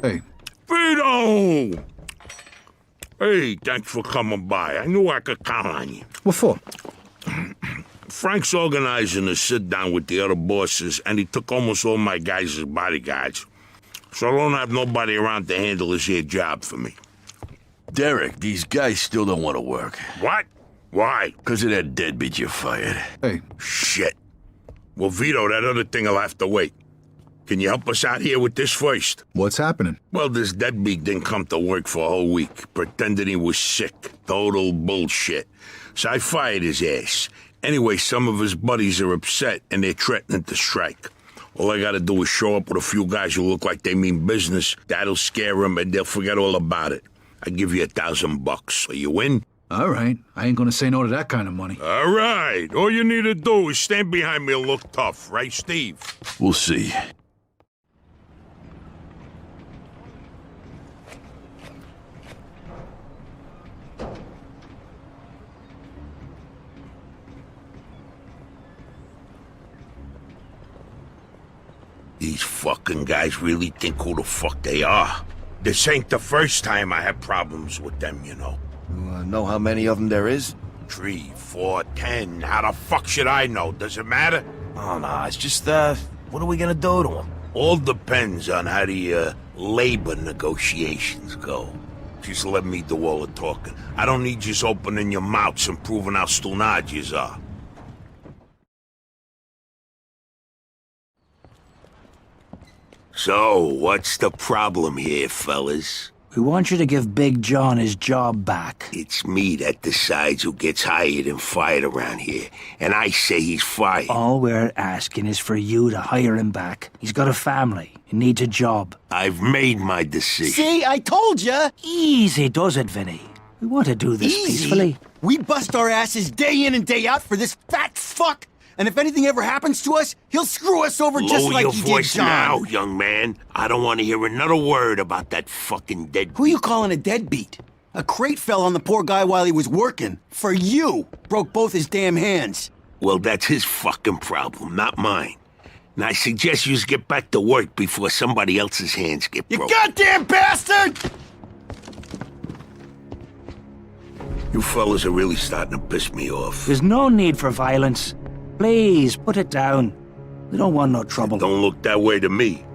Hey. Vito! Hey, thanks for coming by. I knew I could count on you. What for? Frank's organizing a sit-down with the other bosses, and he took almost all my guys as bodyguards. So I don't have nobody around to handle this here job for me. Derek, these guys still don't want to work. What? Why? Because of that deadbeat you fired. Hey. Shit. Well, Vito, that other thing'll have to wait. Can you help us out here with this first? What's happening? Well, this deadbeat didn't come to work for a whole week, pretending he was sick. Total bullshit. So I fired his ass. Anyway, some of his buddies are upset, and they're threatening to strike. All I gotta do is show up with a few guys who look like they mean business. That'll scare them, and they'll forget all about it. I give you $1,000. So you win? All right. I ain't gonna say no to that kind of money. All right. All you need to do is stand behind me and look tough, right, Steve? We'll see. These fucking guys really think who the fuck they are. This ain't the first time I had problems with them, you know. Know how many of them there is? 3, 4, 10. How the fuck should I know? Does it matter? Oh, no, it's just, what are we gonna do to them? All depends on how the, labor negotiations go. Just let me do all the talking. I don't need you opening your mouths and proving how stunad yous are. So, what's the problem here, fellas? We want you to give Big John his job back. It's me that decides who gets hired and fired around here, and I say he's fired. All we're asking is for you to hire him back. He's got a family. He needs a job. I've made my decision. See, I told ya! Easy does it, Vinny. We want to do this peacefully. We bust our asses day in and day out for this fat fuck, and if anything ever happens to us, he'll screw us over just like he did John. Lower your voice now, young man. I don't want to hear another word about that fucking deadbeat. Who you calling a deadbeat? A crate fell on the poor guy while he was working. For you. Broke both his damn hands. Well, that's his fucking problem, not mine. And I suggest you get back to work before somebody else's hands get broken. You goddamn bastard! You fellas are really starting to piss me off. There's no need for violence. Please, put it down. We don't want no trouble. Don't look that way to me.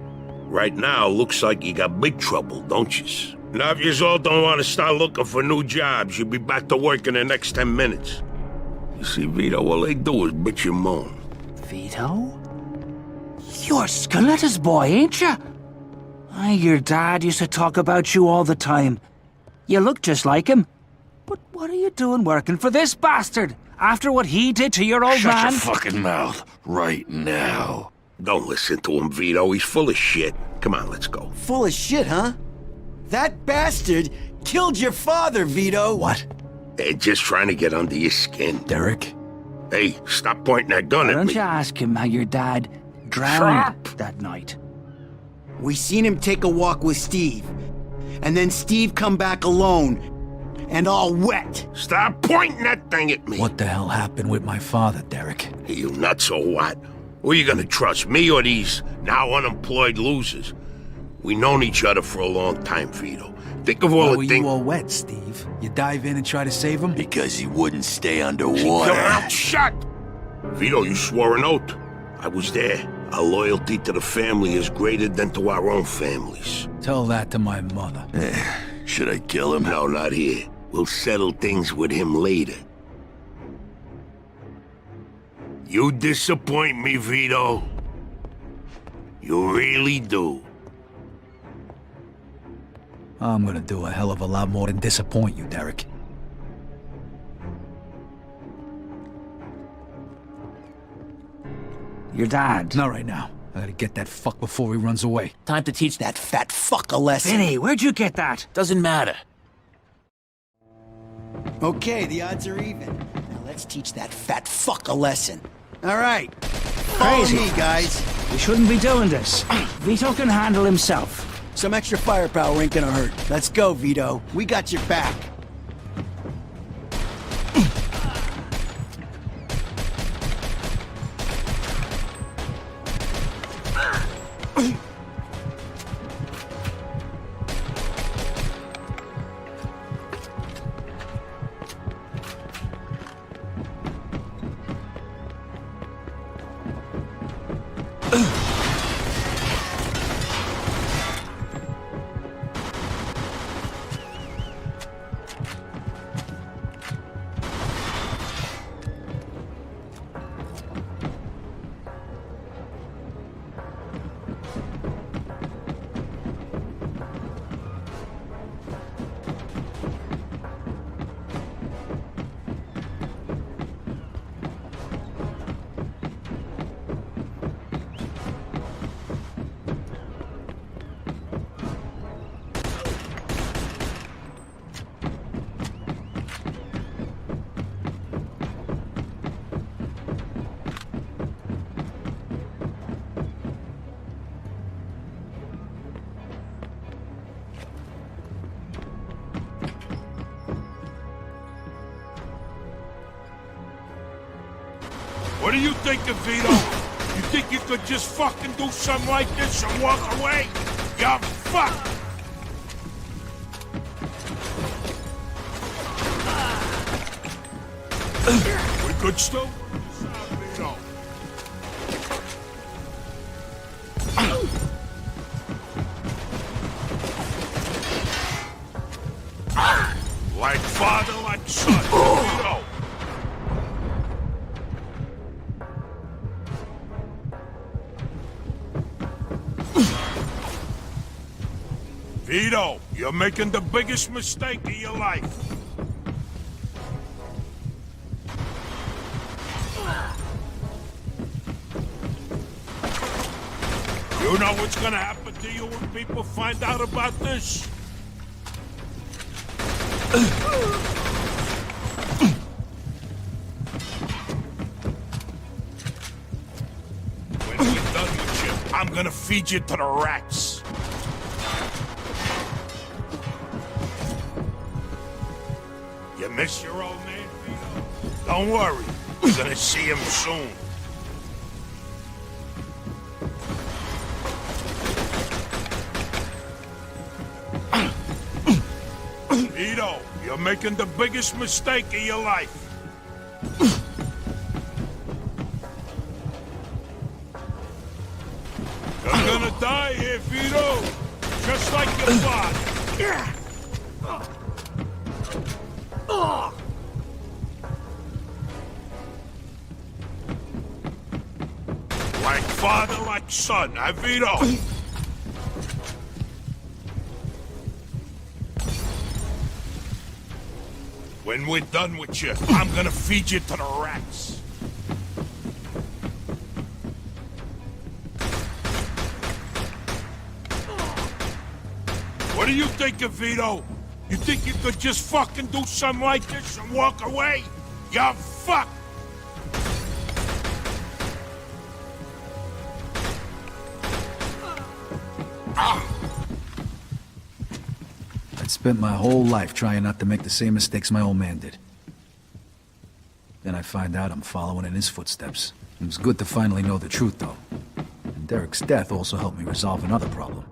Right now, looks like you got big trouble, don't yous? Now, if yous all don't want to start looking for new jobs, you'll be back to work in the next 10 minutes. You see, Vito, all they do is bitch and moan. Vito? You're Scoletta's boy, ain't you? Your dad used to talk about you all the time. You look just like him. But what are you doing working for this bastard? After what he did to your old man? Shut your fucking mouth right now. Don't listen to him, Vito. He's full of shit. Come on, let's go. Full of shit, huh? That bastard killed your father, Vito. What? They're just trying to get under your skin. Derek? Hey, stop pointing that gun Why at don't me. you ask him how your dad drowned that night? We seen him take a walk with Steve. And then Steve come back alone. And all wet. Stop pointing that thing at me. What the hell happened with my father, Derek? Hey, you nuts or what? Who are you gonna trust, me or these now unemployed losers? We known each other for a long time, Vito. Think of all Why the were things... you all wet, Steve? You dive in and try to save him? Because he wouldn't stay Keep underwater. your mouth shut! Vito, you swore an oath. I was there. Our loyalty to the family is greater than to our own families. Tell that to my mother. Should I kill him? No, not here. We'll settle things with him later. You disappoint me, Vito. You really do. I'm gonna do a hell of a lot more than disappoint you, Derek. Your dad. Not right now. I gotta get that fuck before he runs away. Time to teach that fat fuck a lesson. Vinny, where'd you get that? Doesn't matter. Okay, the odds are even. Now let's teach that fat fuck a lesson. All right. Crazy. Follow me, guys. We shouldn't be doing this. Vito can handle himself. Some extra firepower ain't gonna hurt. Let's go, Vito. We got your back. do you think of, Vito? You think you could just fucking do something like this and walk away? You're fucked! We could still work this out, Vito. Like father, like son, Vito. Vito, you're making the biggest mistake of your life. You know what's gonna happen to you when people find out about this? When we're done with you, I'm gonna feed you to the rats. You miss your old man, Vito? Don't worry, you're gonna see him soon. Vito, you're making the biggest mistake of your life. You're gonna die here, Vito, just like your father. Like father, like son, huh, Vito? When we're done with you, I'm gonna feed you to the rats. What do you think of, Vito? You think you could just fucking do something like this and walk away? You're fucked! I'd spent my whole life trying not to make the same mistakes my old man did. Then I find out I'm following in his footsteps. It was good to finally know the truth, though. And Derek's death also helped me resolve another problem.